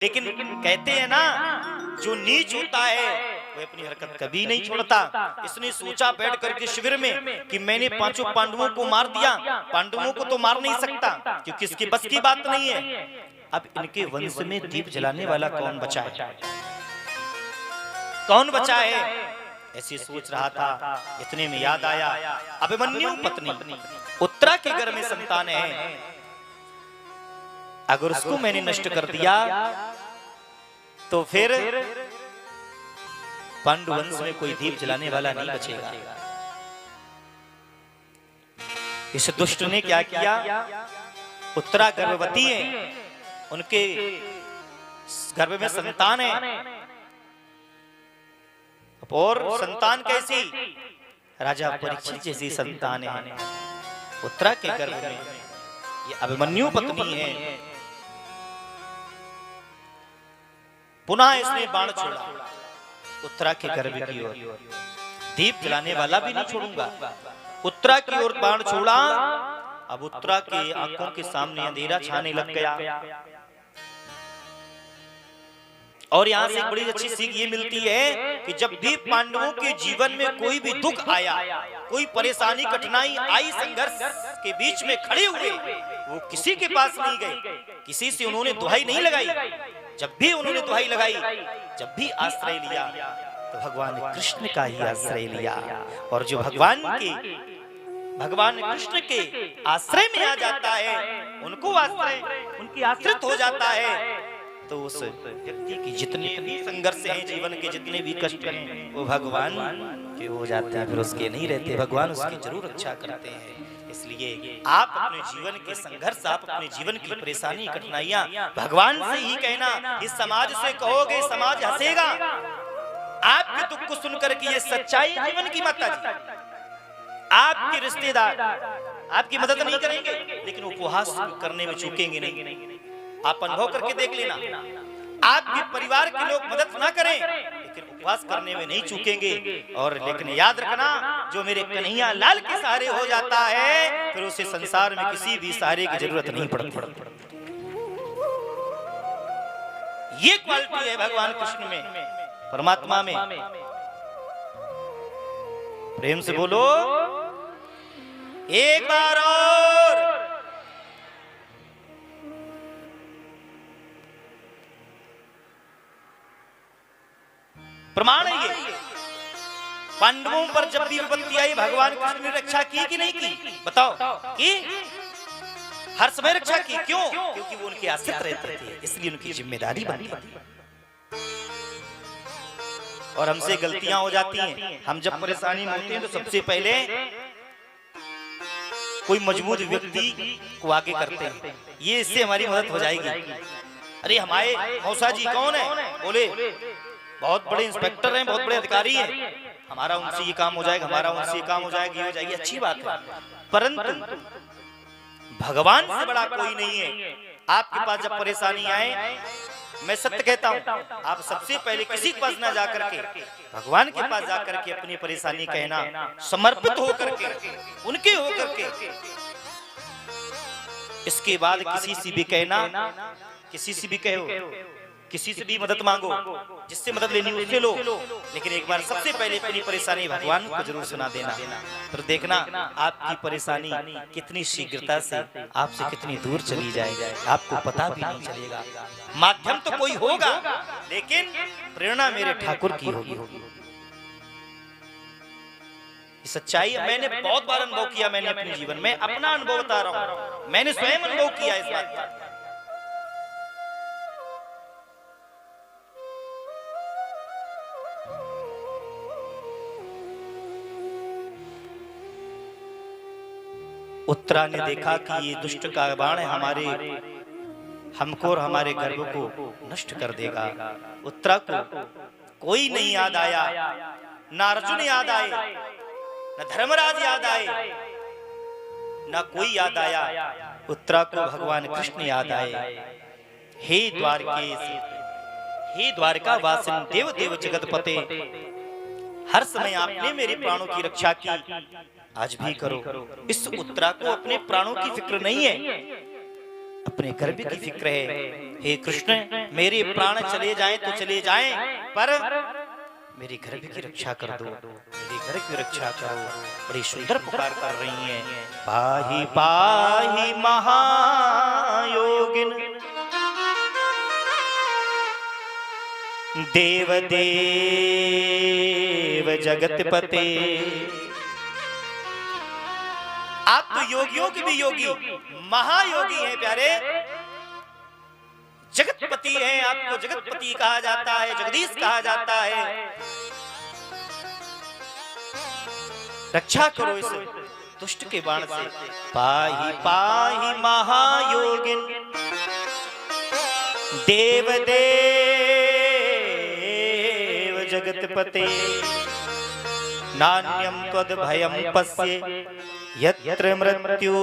लेकिन कहते हैं ना, जो नीच होता है वह अपनी हरकत कभी नहीं छोड़ता। इसने सोचा बैठ करके शिविर में कि मैंने पांचों पांडवों को मार दिया, पांडवों को तो मार नहीं सकता क्योंकि इसकी बस की बात नहीं है। अब इनके वंश में दीप जलाने वाला कौन बचा है, कौन बचा है, ऐसी सोच रहा था। इतने में याद आया, अभिमन्यु पत्नी उत्तरा के घर में संतान है, अगर उसको मैंने नष्ट कर दिया तो फिर पांडु वंश में कोई दीप जलाने वाला नहीं बचेगा। इस दुष्ट ने क्या किया, उत्तरा गर्भवती है, उनके गर्भ में संतान है, और संतान कैसी, राजा परीक्षित जैसी संतान है उत्तरा के गर्भ में। ये अभिमन्यु पत्नी है। पुनः इसने बाण छोड़ा उत्तरा के गर्भ की ओर, दीप जलाने वाला भी नहीं छोड़ूंगा। उत्तरा की ओर बाण छोड़ा, अब उत्तरा के आंखों के सामने अंधेरा छाने लग गया। और यहां से एक बड़ी अच्छी सीख ये मिलती है कि जब भी पांडवों के जीवन में कोई भी दुख आया, कोई परेशानी कठिनाई आई, संघर्ष के बीच में खड़े हुए, वो किसी के पास नहीं गए, किसी से उन्होंने दुहाई नहीं लगाई। जब भी उन्होंने दुहाई लगाई, जब भी आश्रय लिया, तो भगवान कृष्ण का ही आश्रय लिया। और जो भगवान कृष्ण के आश्रय में आ जाता है, उनको आश्रय, उनकी आश्रित हो जाता है, तो उस व्यक्ति की जितने भी संघर्ष हैं, जीवन के जितने भी कष्ट हैं, वो भगवान के हो जाते हैं, फिर उसके नहीं रहते। भगवान उसकी जरूर रक्षा करते हैं। इसलिए आप अपने जीवन के संघर्ष, आप अपने जीवन की परेशानी कठिनाइयां भगवान से ही कहना। इस समाज से कहोगे, समाज हंसेगा। आपके दुख को सुनकर के ये सच्चाई जीवन की माता जी, आपके रिश्तेदार आपकी मदद नहीं करेंगे, लेकिन उपवास करने में चूकेंगे नहीं। आप अनुभव करके देख लेना, आपके परिवार के लोग मदद ना करें, लेकिन उपवास करने में नहीं चूकेंगे। और लेकिन याद रखना, जो मेरे कन्हैया लाल के सहारे हो जाता है, फिर उसे संसार में किसी भी सहारे की जरूरत नहीं पड़ती। ये क्वालिटी है भगवान कृष्ण में, परमात्मा में। प्रेम से बोलो एक बार और। प्रमाण है ये। पांडवों पर जब भी विपत्ति आई, भगवान कृष्ण ने रक्षा की कि नहीं की, बताओ की? हर समय रक्षा की। क्यों? क्योंकि वो उनके आश्रित रहते थे, इसलिए उनकी जिम्मेदारी बनती थी। और हमसे गलतियां हो जाती हैं। हम जब परेशानी में होते हैं तो सबसे पहले कोई मजबूत व्यक्ति को आगे करते हैं, ये इससे हमारी मदद हो जाएगी। अरे हमारे मौसा जी कौन है, बोले बहुत बड़े इंस्पेक्टर हैं, बहुत बड़े अधिकारी हैं, हमारा उनसे ये काम हो जाएगा, हमारा उनसे ये काम हो जाएगा, ये हो जाएगी, अच्छी बात है। परंतु भगवान से बड़ा कोई नहीं है। आपके पास जब परेशानी आए, मैं सत्य कहता हूँ, आप सबसे पहले किसी के पास ना जाकर के भगवान के पास जाकर के अपनी परेशानी कहना, समर्पित होकर के, उनके होकर के। इसके बाद किसी से भी कहना, किसी से भी कहो, किसी से भी मदद मांगो, जिससे मदद लेनी उससे लो, लेकिन एक बार सबसे पहले अपनी परेशानी भगवान को जरूर सुना देना। फिर देखना आपकी परेशानी कितनी शीघ्रता से आपसे कितनी दूर चली जाए, आपको पता भी नहीं चलेगा। माध्यम तो कोई होगा, लेकिन प्रेरणा मेरे ठाकुर की होगी। सच्चाई मैंने बहुत बार अनुभव किया, मैंने अपने जीवन में अपना अनुभव बता रहा हूँ, मैंने स्वयं अनुभव किया इस बात का। उत्तरा ने देखा कि ये दुष्ट का बाण हमको और हमारे गर्भ को नष्ट कर देगा। उत्तरा को कोई नहीं याद आया, न अर्जुन याद आए, न धर्मराज याद आए, न कोई याद आया। उत्तरा को भगवान कृष्ण याद आए। हे द्वारका वासिन देव देव जगतपते, हर समय आपने मेरे प्राणों की रक्षा की, आज भी करो। इस उत्तरा को अपने प्राणों की फिक्र नहीं है, अपने गर्भ की फिक्र है। हे कृष्ण, मेरे प्राण चले जाएं तो चले जाएं, पर मेरे गर्भ की रक्षा कर दो, मेरे गर्भ की रक्षा करो। बड़ी सुंदर पुकार कर रही हैं, पाहि पाहि महायोगिन देव देव जगतपते। आप तो योगियों के भी योगी, महायोगी हैं प्यारे, जगतपति हैं, आपको जगतपति कहा जाता है, जगदीश कहा जाता है। रक्षा करो इस दुष्ट के बाण से। पाहि पाहि महायोगिन देव देव जगतपते। नान्यं त्वद् भयं पश्ये यत्र मृत्यु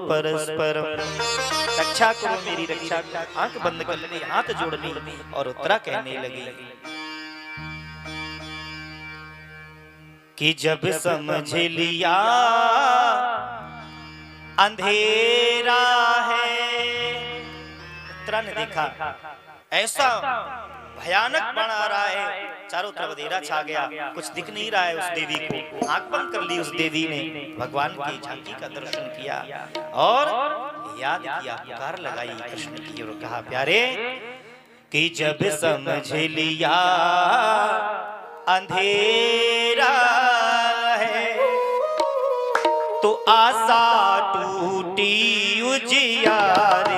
परस्परम। रक्षा करो, मेरी रक्षा करो। आंख बंद कर ली, हाथ जोड़ ली और उत्तरा कहने लगी कि जब समझ लिया अंधेरा है। उत्तरा ने देखा ऐसा भयानक बन आ रहा है, चारों तरफ अंधेरा छा गया, कुछ दिख नहीं रहा है उस देवी को। आंख बंद कर ली उस देवी ने, भगवान की झांकी का दर्शन किया और याद किया, पुकार लगाई कृष्ण की और कहा, प्यारे कि जब समझ लिया अंधेरा है तो आशा टूटी उजियारे।